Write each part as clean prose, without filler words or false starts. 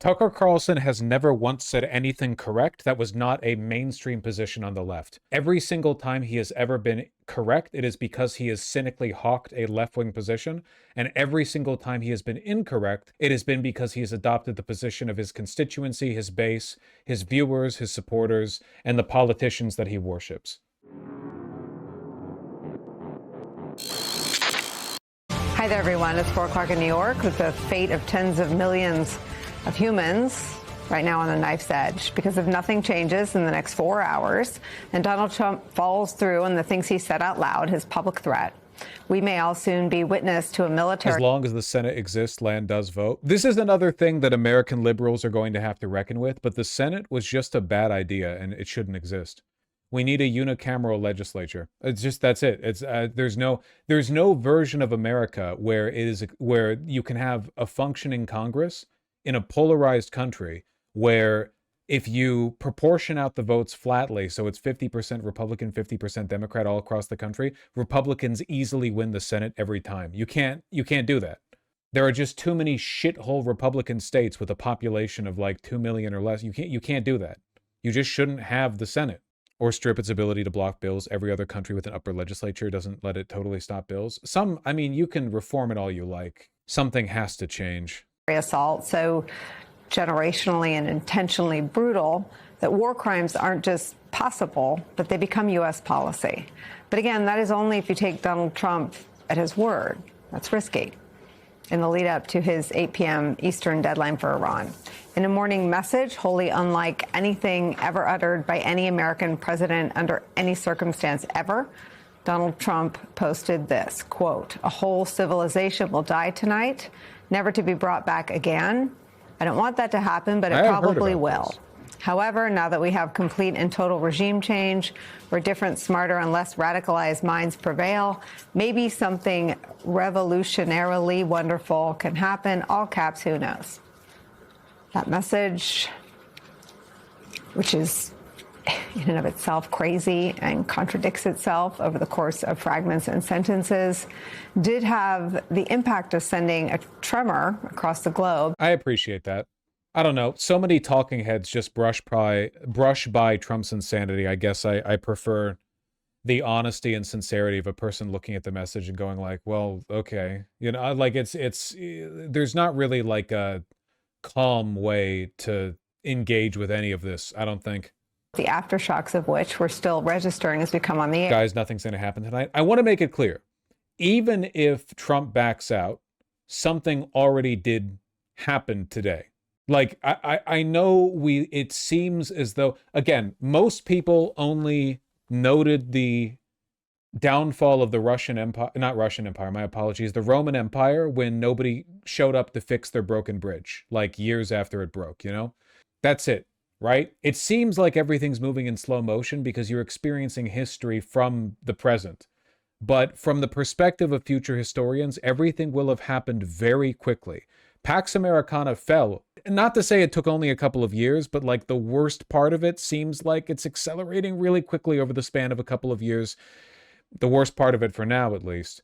Tucker Carlson has never once said anything correct that was not a mainstream position on the left. Every single time he has ever been correct, it is because he has cynically hawked a left-wing position. And every single time he has been incorrect, it has been because he has adopted the position of his constituency, his base, his viewers, his supporters, and the politicians that he worships. Hi there, everyone. It's 4 o'clock in New York with the fate of tens of millions of humans right now on the knife's edge because if nothing changes in the next 4 hours and Donald Trump follows through on the things he said out loud, his public threat, we may all soon be witness to a military... As long as the Senate exists, land does vote. This is another thing that American liberals are going to have to reckon with, but the Senate was just a bad idea and it shouldn't exist. We need a unicameral legislature. It's just, that's it. It's there's no version of America where you can have a functioning Congress in a polarized country where if you proportion out the votes flatly, so it's 50% Republican, 50% Democrat all across the country, Republicans easily win the Senate every time. You can't do that. There are just too many shithole Republican states with a population of like 2 million or less. You can't do that. You just shouldn't have the Senate. Or strip its ability to block bills. Every other country with an upper legislature doesn't let it totally stop bills. I mean, you can reform it all you like. Something has to change. Assault so generationally and intentionally brutal that war crimes aren't just possible, but they become U.S. policy. But again, that is only if you take Donald Trump at his word. That's risky. In the lead up to his 8 p.m. Eastern deadline for Iran. In a morning message, wholly unlike anything ever uttered by any American president under any circumstance ever, Donald Trump posted this, quote, "A whole civilization will die tonight, never to be brought back again. I don't want that to happen, but it probably will. However, now that we have complete and total regime change, where different, smarter, and less radicalized minds prevail, maybe something revolutionarily wonderful can happen. All caps, who knows?" That message, which is in and of itself crazy and contradicts itself over the course of fragments and sentences, did have the impact of sending a tremor across the globe. I appreciate that. I don't know. So many talking heads just brush by Trump's insanity. I guess I prefer the honesty and sincerity of a person looking at the message and going like, well, okay. You know, like there's not really like a calm way to engage with any of this, I don't think. The aftershocks of which we're still registering as we come on the air. Guys, nothing's going to happen tonight. I want to make it clear. Even if Trump backs out, something already did happen today. Like, I know it seems as though, again, most people only noted the downfall of the Russian Empire, not Russian Empire, my apologies, the Roman Empire when nobody showed up to fix their broken bridge, like years after it broke, you know? That's it, right? It seems like everything's moving in slow motion because you're experiencing history from the present. But from the perspective of future historians, everything will have happened very quickly. Pax Americana fell. Not to say it took only a couple of years, but like the worst part of it seems like it's accelerating really quickly over the span of a couple of years. The worst part of it for now, at least.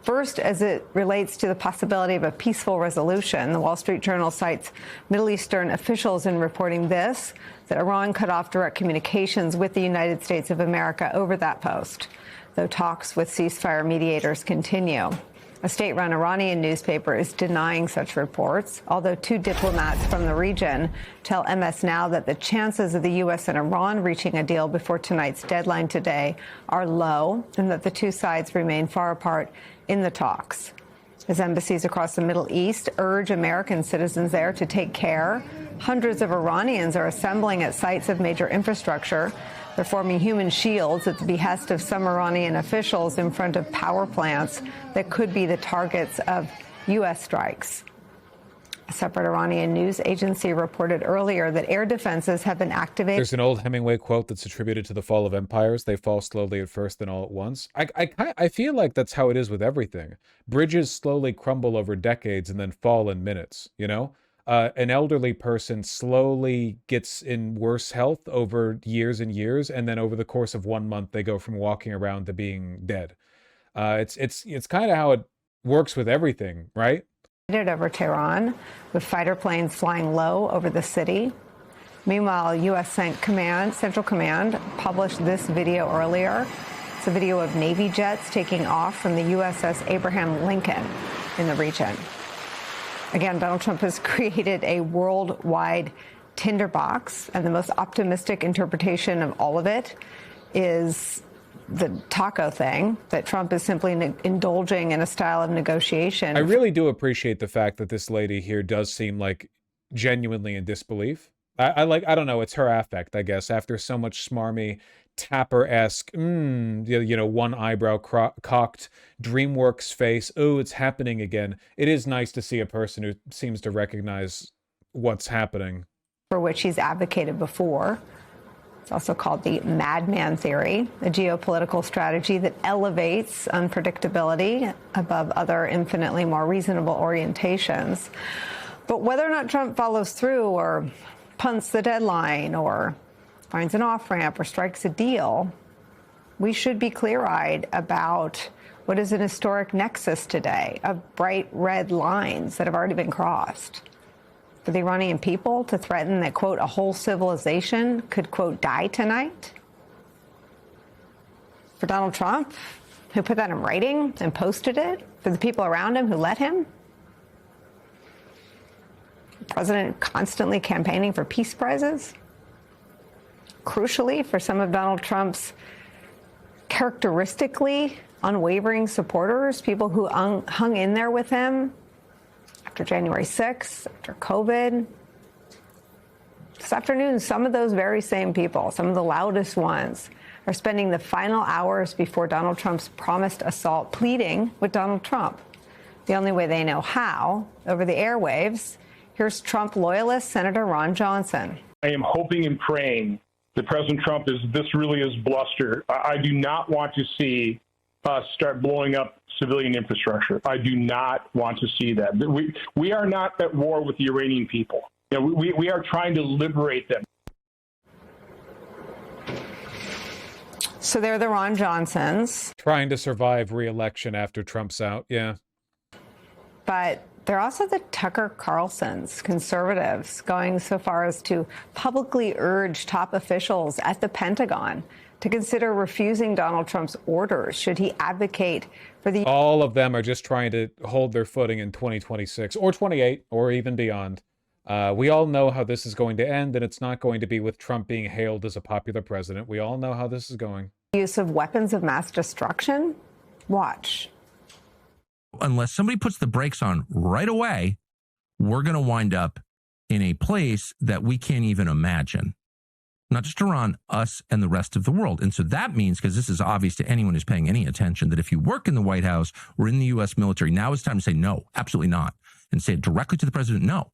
First, as it relates to the possibility of a peaceful resolution, the Wall Street Journal cites Middle Eastern officials in reporting this, that Iran cut off direct communications with the United States of America over that post, though talks with ceasefire mediators continue. A state-run Iranian newspaper is denying such reports, although 2 diplomats from the region tell MS Now that the chances of the U.S. and Iran reaching a deal before tonight's deadline today are low and that the two sides remain far apart in the talks. As embassies across the Middle East urge American citizens there to take care, hundreds of Iranians are assembling at sites of major infrastructure. They're forming human shields at the behest of some Iranian officials in front of power plants that could be the targets of U.S. strikes. A separate Iranian news agency reported earlier that air defenses have been activated. There's an old Hemingway quote that's attributed to the fall of empires. They fall slowly at first, then all at once. I feel like that's how it is with everything. Bridges slowly crumble over decades and then fall in minutes, you know? An elderly person slowly gets in worse health over years and years, and then over the course of 1 month, they go from walking around to being dead. It's kind of how it works with everything, right? over Tehran, with fighter planes flying low over the city. Meanwhile, U.S. Central Command published this video earlier. It's a video of Navy jets taking off from the USS Abraham Lincoln in the region. Again, Donald Trump has created a worldwide tinderbox, and the most optimistic interpretation of all of it is the taco thing, that Trump is simply indulging in a style of negotiation. I really do appreciate the fact that this lady here does seem like genuinely in disbelief. I don't know, it's her affect, I guess, after so much smarmy, Tapper-esque, one eyebrow cocked, DreamWorks face, oh, it's happening again. It is nice to see a person who seems to recognize what's happening. For which he's advocated before. It's also called the madman theory, a geopolitical strategy that elevates unpredictability above other infinitely more reasonable orientations. But whether or not Trump follows through or punts the deadline or finds an off-ramp or strikes a deal, we should be clear-eyed about what is an historic nexus today of bright red lines that have already been crossed. For the Iranian people to threaten that, quote, a whole civilization could, quote, die tonight? For Donald Trump, who put that in writing and posted it? For the people around him who let him? The president constantly campaigning for peace prizes? Crucially, for some of Donald Trump's characteristically unwavering supporters, people who hung in there with him after January 6th, after COVID. This afternoon, some of those very same people, some of the loudest ones, are spending the final hours before Donald Trump's promised assault pleading with Donald Trump. The only way they know how, over the airwaves. Here's Trump loyalist Senator Ron Johnson. I am hoping and praying that President Trump this really is bluster. I do not want to see us start blowing up civilian infrastructure. I do not want to see that. We are not at war with the Iranian people. You know, we are trying to liberate them. So they're the Ron Johnsons. Trying to survive re-election after Trump's out, yeah. But they're also the Tucker Carlsons, conservatives, going so far as to publicly urge top officials at the Pentagon to consider refusing Donald Trump's orders should he advocate for the... All of them are just trying to hold their footing in 2026 or 28 or even beyond. We all know how this is going to end, and it's not going to be with Trump being hailed as a popular president. We all know how this is going. Use of weapons of mass destruction? Watch. Unless somebody puts the brakes on right away, we're going to wind up in a place that we can't even imagine. Not just Iran, us and the rest of the world. And so that means, because this is obvious to anyone who's paying any attention, that if you work in the White House or in the U.S. military, now it's time to say no, absolutely not, and say it directly to the president, no.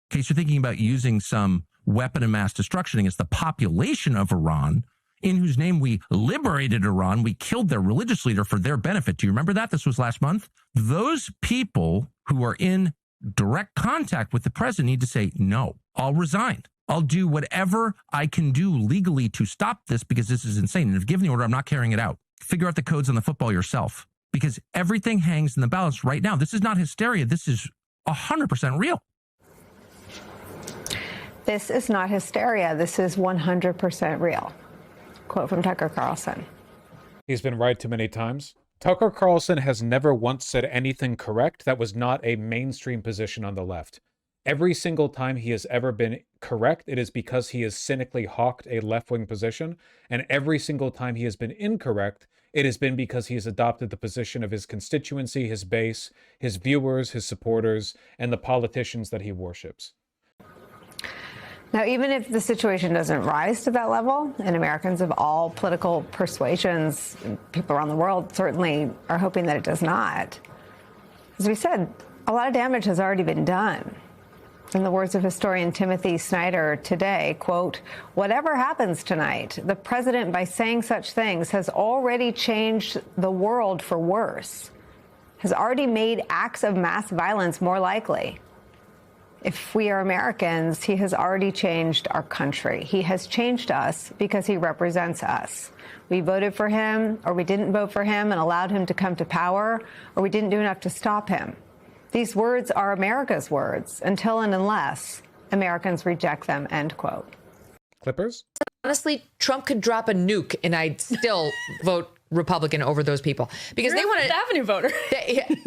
In case you're thinking about using some weapon of mass destruction against the population of Iran, in whose name we liberated Iran, we killed their religious leader for their benefit. Do you remember that? This was last month. Those people who are in direct contact with the president need to say, no, I'll resign. I'll do whatever I can do legally to stop this because this is insane. And if given the order, I'm not carrying it out. Figure out the codes on the football yourself because everything hangs in the balance right now. This is not hysteria. This is 100% real. This is not hysteria. This is 100% real. Quote from Tucker Carlson. He's been right too many times. Tucker Carlson has never once said anything correct that was not a mainstream position on the left. Every single time he has ever been correct, it is because he has cynically hawked a left-wing position. And every single time he has been incorrect, it has been because he has adopted the position of his constituency, his base, his viewers, his supporters, and the politicians that he worships. Now, even if the situation doesn't rise to that level, and Americans of all political persuasions, people around the world certainly are hoping that it does not, as we said, a lot of damage has already been done. In the words of historian Timothy Snyder today, quote, whatever happens tonight, the president, by saying such things, has already changed the world for worse, has already made acts of mass violence more likely. If we are Americans, he has already changed our country. He has changed us because he represents us. We voted for him, or we didn't vote for him and allowed him to come to power, or we didn't do enough to stop him. These words are America's words until and unless Americans reject them, end quote. Clippers? Honestly, Trump could drop a nuke and I'd still vote Republican over those people because they want to. Avenue voter.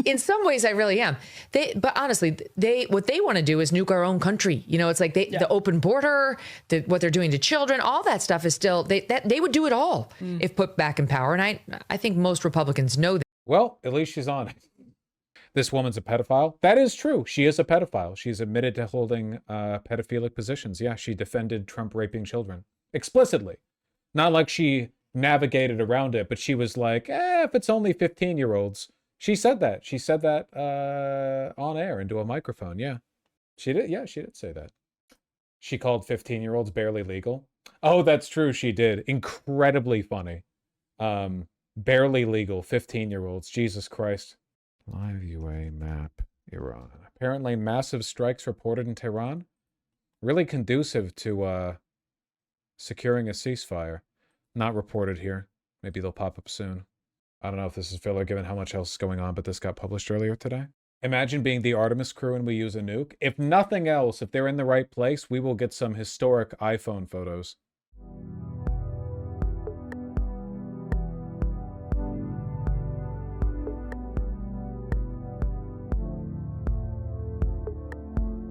In some ways, I really am. But honestly, what they want to do is nuke our own country. You know, it's like the open border, what they're doing to children, all that stuff is still they would do it all if put back in power. And I think most Republicans know that. Well, at least she's on it. This woman's a pedophile. That is true. She is a pedophile. She's admitted to holding pedophilic positions. Yeah, she defended Trump raping children explicitly. Not like she navigated around it, but she was like, if it's only 15-year-olds. She said that. She said that on air into a microphone. Yeah, she did. Yeah, she did say that. She called 15-year-olds barely legal. Oh, that's true. She did. Incredibly funny. Barely legal 15-year-olds. Jesus Christ. Live UA map Iran. Apparently massive strikes reported in Tehran. Really conducive to securing a ceasefire. Not reported here. Maybe they'll pop up soon. I don't know if this is filler given how much else is going on, but this got published earlier today. Imagine being the Artemis crew and we use a nuke. If nothing else, if they're in the right place, we will get some historic iPhone photos.